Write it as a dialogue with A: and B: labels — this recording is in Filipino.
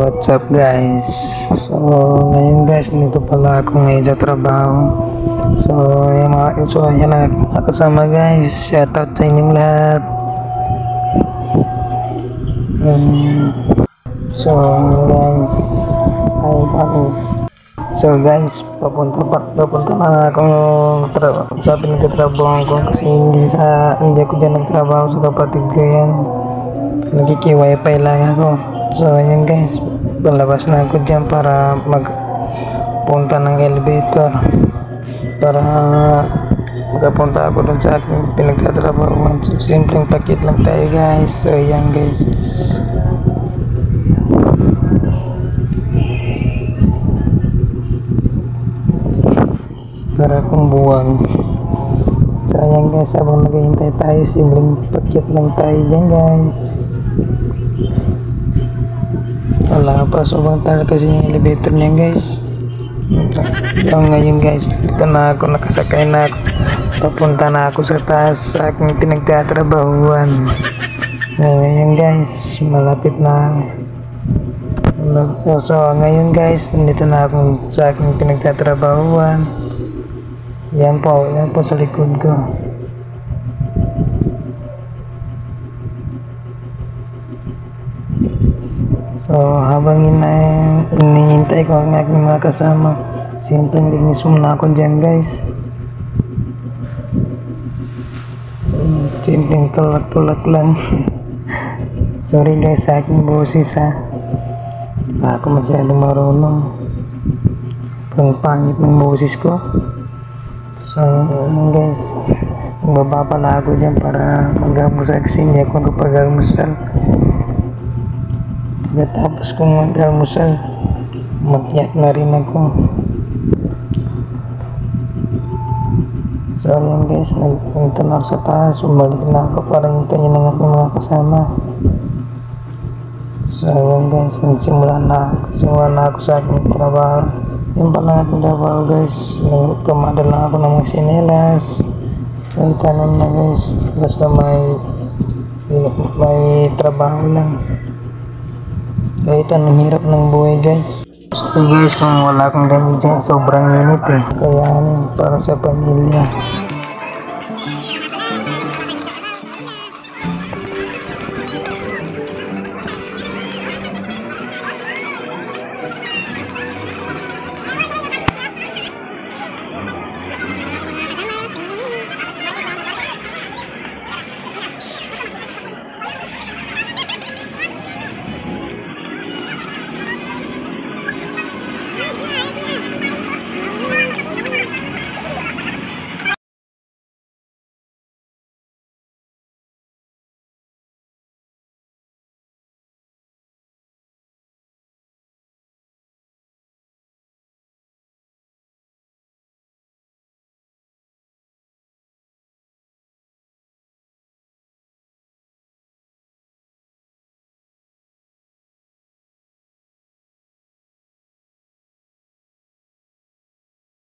A: What's up guys? So ngayon guys, dito pala ako ngayon sa trabaho. So ayan na mga kasama guys. Shoutout sa inyong lahat. So guys, papunta na ako sa pinagtatrabaho ko kasi hindi ako dyan nagtrabaho sa kapatid ko yan. Nagkiki-wifi lang ako. So ayan guys, palabas na ako dyan para magpunta ng elevator para makapunta ako dun sa aking pinagtatrabaho. So simpleng pakit lang tayo guys. So ayan guys, para kung buwang. So ayan guys, habang naghihintay tayo, simpleng pakit lang tayo dyan guys. Wala pa, sobrang tagal kasi yung elevator niya guys. So ngayon guys, dito na ako, nakasakay na ako, papunta na ako sa taas sa aking pinagtatrabahuan. So ngayon guys, malapit na. So ngayon guys, nandito na ako sa aking pinagtatrabahuan. Yan po sa likod ko. So habang hinihintay ko ang aking mga kasama, simpleng linis muna ako dyan guys. Simpleng tulak-tulak lang. Sorry guys sa aking boses ha, ako masyadong marunong, ang pangit ng boses ko. So guys, magbaba pala ako dyan para mag-almusal kasi hindi ako magpag-almusal. Pagkatapos kong mag-almusal, mag-yat na rin ako. So ayan guys, nagpunta na ako sa taas, umalik na ako para hintayin ng aking mga kasama. So ayan guys, nagsimula na ako sa aking trabaho. Yan pala aking trabaho guys, nagpamadal lang ako ng mga sinelas. Kahit tanong na guys, basta may trabaho lang. Kahit anong hirap ng buhay guys. So guys, kung wala akong damit dyan, sobrang init eh. Kaya para sa pamilya.